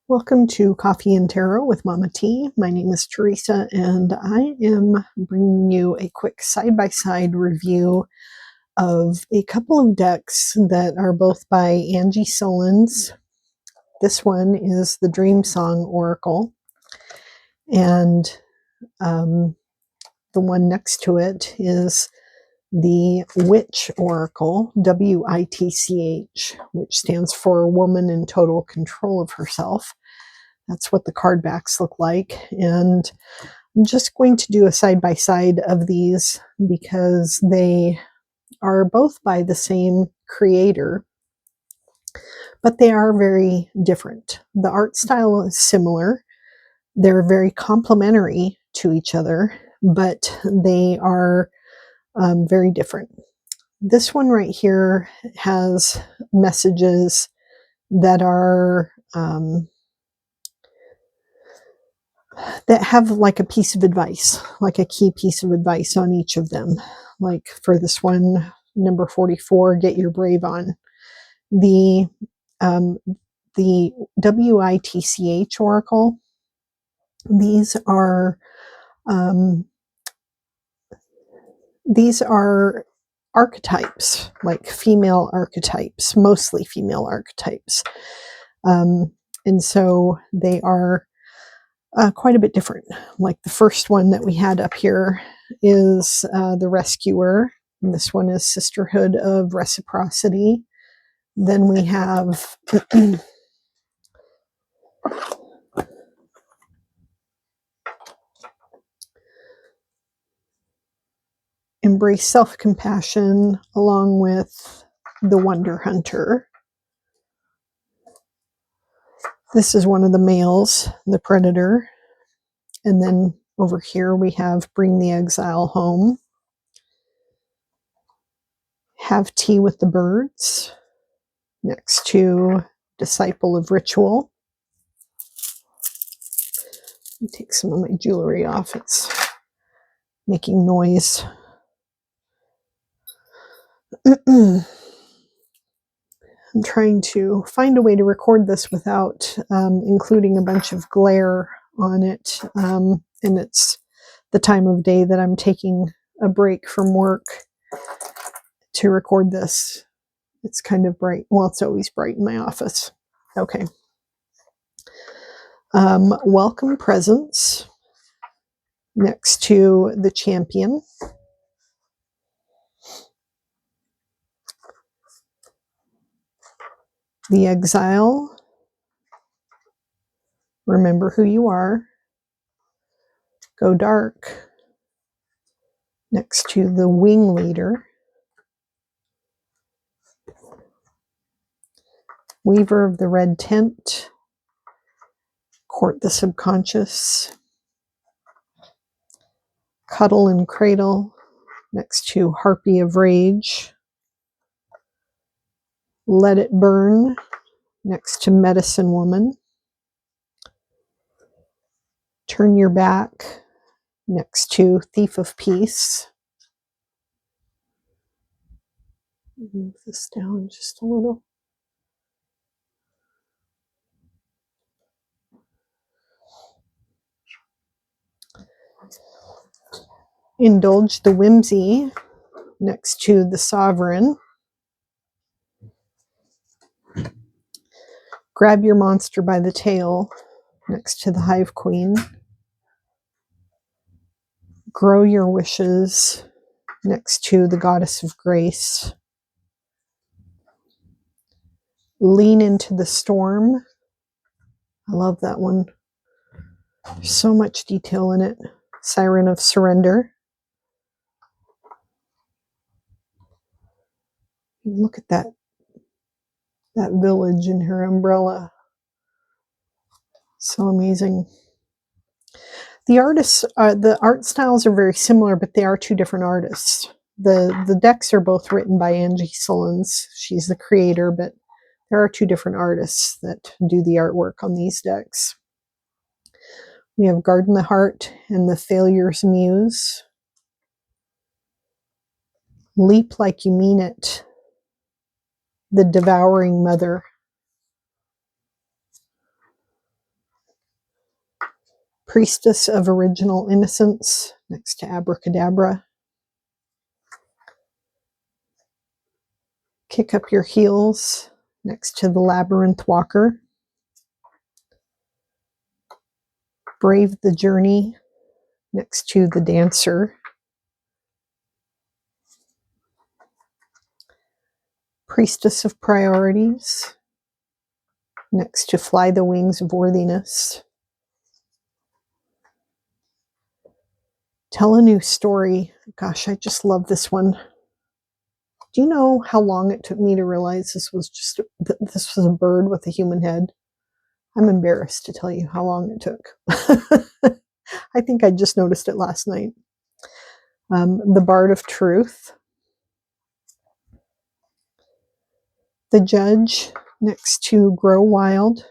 Welcome to Coffee and Tarot with Mama T. My name is Teresa, and I am bringing you a quick side-by-side review of a couple of decks that are both by Angi Sullins. This one is the Dream Song Oracle, and the one next to it is the Witch Oracle, W.I.T.C.H, which stands for Woman in Total Control of Herself. That's what the card backs look like. And I'm just going to do a side-by-side of these because they are both by the same creator, but they are very different. The art style is similar. They're very complementary to each other, but they are very different. This one right here has messages that are that have like a piece of advice, like a key piece of advice on each of them. Like for this one, number 44, get your brave on. The W.I.T.C.H oracle, these are archetypes, like female archetypes, mostly female archetypes. And so they are quite a bit different. Like the first one that we had up here is the Rescuer. And this one is Sisterhood of Reciprocity. Then we have Embrace Self-Compassion, along with the Wonder Hunter. This is one of the males, the Predator. And then over here we have Bring the Exile Home. Have Tea with the Birds, next to Disciple of Ritual. Let me take some of my jewelry off. It's making noise. I'm trying to find a way to record this without including a bunch of glare on it. And it's the time of day that I'm taking a break from work to record this. It's kind of bright. Well, it's always bright in my office. Okay. Welcome Presence, next to the Champion. The Exile, Remember Who You Are. Go Dark, next to the Wing Leader. Weaver of the Red Tent, Court the Subconscious. Cuddle and Cradle, next to Harpy of Rage. Let It Burn, next to Medicine Woman. Turn Your Back, next to Thief of Peace. Move this down just a little. Indulge the Whimsy, next to the Sovereign. Grab Your Monster by the Tail, next to the Hive Queen. Grow Your Wishes, next to the Goddess of Grace. Lean Into the Storm. I love that one. There's so much detail in it. Siren of Surrender. Look at that village and her umbrella. So amazing. The artists, the art styles are very similar, but they are two different artists. The decks are both written by Angi Sullins. She's the creator, but there are two different artists that do the artwork on these decks. We have Garden the Heart and the Failure's Muse. Leap Like You Mean It, the Devouring Mother. Priestess of Original Innocence next to Abracadabra. Kick Up Your Heels next to the Labyrinth Walker. Brave the Journey next to the Dancer. Priestess of Priorities next to Fly the Wings of Worthiness. Tell a New Story. Gosh, I just love this one. Do you know how long it took me to realize this was a bird with a human head? I'm embarrassed to tell you how long it took. I think I just noticed it last night. The Bard of Truth. The Judge next to Grow Wild.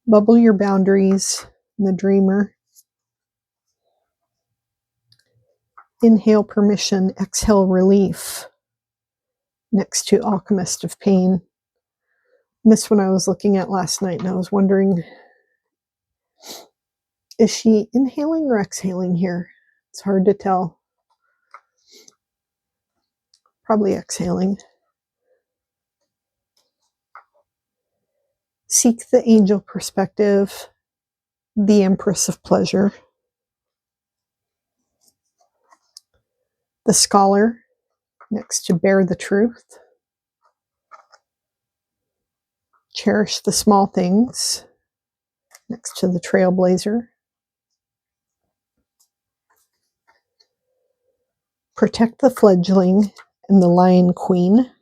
Bubble Your Boundaries, the Dreamer. Inhale Permission, Exhale Relief next to Alchemist of Pain. This one I was looking at last night and I was wondering, is she inhaling or exhaling here? It's hard to tell. Probably exhaling. Seek the Angel Perspective, the Empress of Pleasure. The Scholar next to Bear the Truth. Cherish the Small Things next to the Trailblazer. Protect the Fledgling and the Lion Queen.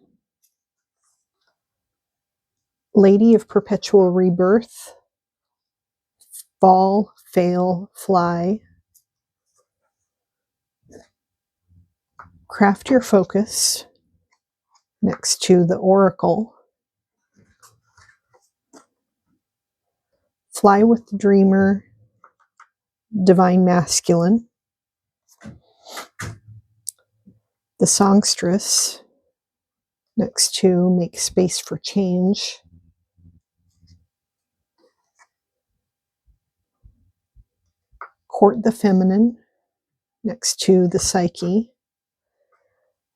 Lady of Perpetual Rebirth. Fall, Fail, Fly. Craft Your Focus next to the Oracle. Fly with the Dreamer, Divine Masculine. The Songstress next to Make Space for Change. Court the Feminine next to the Psyche.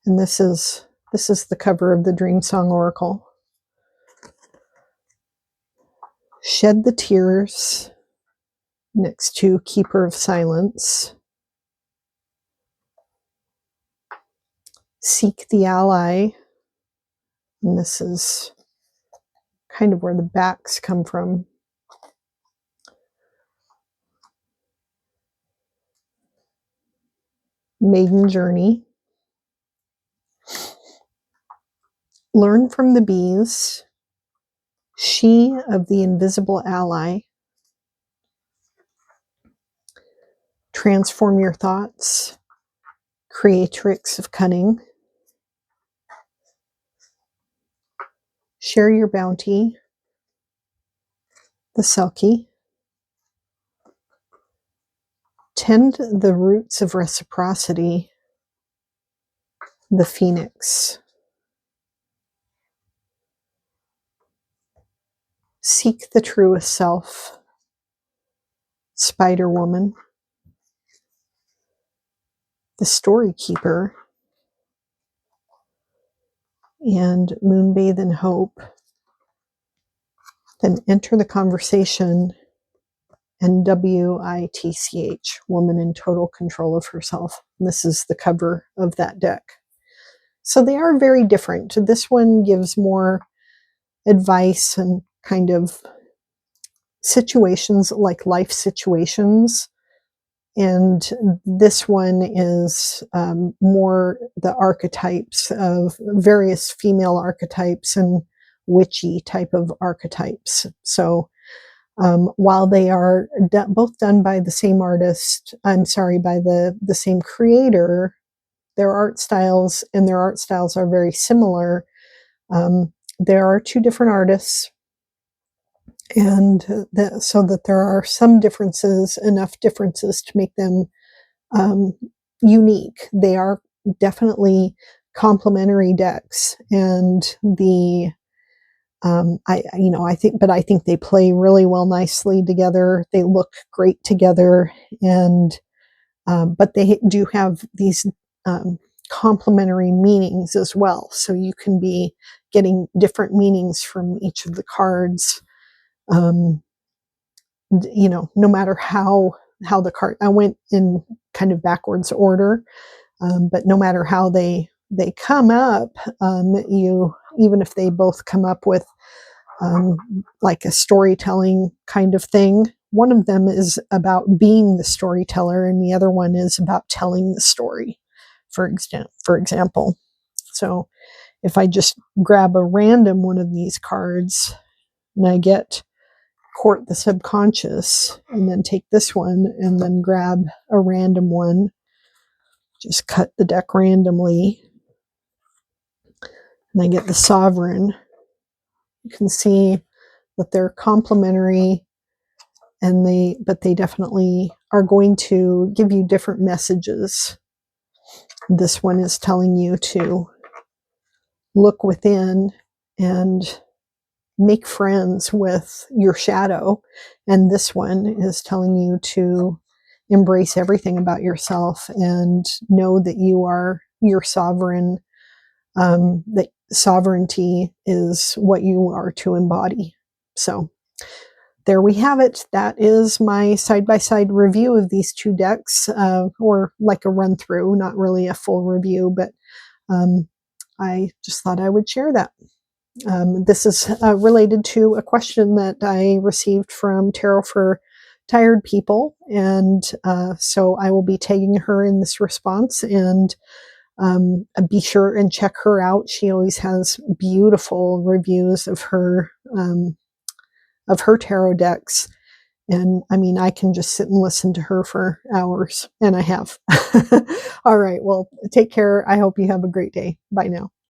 And this is the cover of the Dream Song Oracle. Shed the Tears next to Keeper of Silence. Seek the Ally. And this is kind of where the backs come from. Maiden Journey. Learn from the Bees. She of the Invisible Ally. Transform Your Thoughts. Creatrix of Cunning. Share Your Bounty. The Selkie. Tend the Roots of Reciprocity. The Phoenix. Seek the Truest Self. Spider Woman. The Story Keeper. And Moonbathe in Hope. Then Enter the Conversation and W.I.T.C.H, Woman in Total Control of Herself. And this is the cover of that deck. So they are very different. This one gives more advice and kind of situations, like life situations. And this one is more the archetypes of various female archetypes and witchy type of archetypes. So while they are both done by the same artist, by the same creator, their art styles are very similar. There are two different artists, and so that there are some differences, enough differences to make them unique. They are definitely complementary decks, and the I think they play really well nicely together. They look great together, and but they do have these um, complementary meanings as well. So you can be getting different meanings from each of the cards. Um, no matter how the card, I went in kind of backwards order, but no matter how they come up, you even if they both come up with um, like a storytelling kind of thing. One of them is about being the storyteller, and the other one is about telling the story, for example. So if I just grab a random one of these cards and I get Court the Subconscious, and then take this one and then grab a random one, just cut the deck randomly, and I get the Sovereign, you can see that they're complementary, and they definitely are going to give you different messages. This one is telling you to look within and make friends with your shadow, and this one is telling you to embrace everything about yourself and know that you are your sovereign, that sovereignty is what you are to embody. So there we have it. That is my side-by-side review of these two decks, or like a run through, not really a full review, but I just thought I would share that. This is related to a question that I received from Tarot for Tired People, and so I will be tagging her in this response, and be sure and check her out. She always has beautiful reviews of her tarot decks. And I mean, I can just sit and listen to her for hours, and I have. All right. Well, take care. I hope you have a great day. Bye now.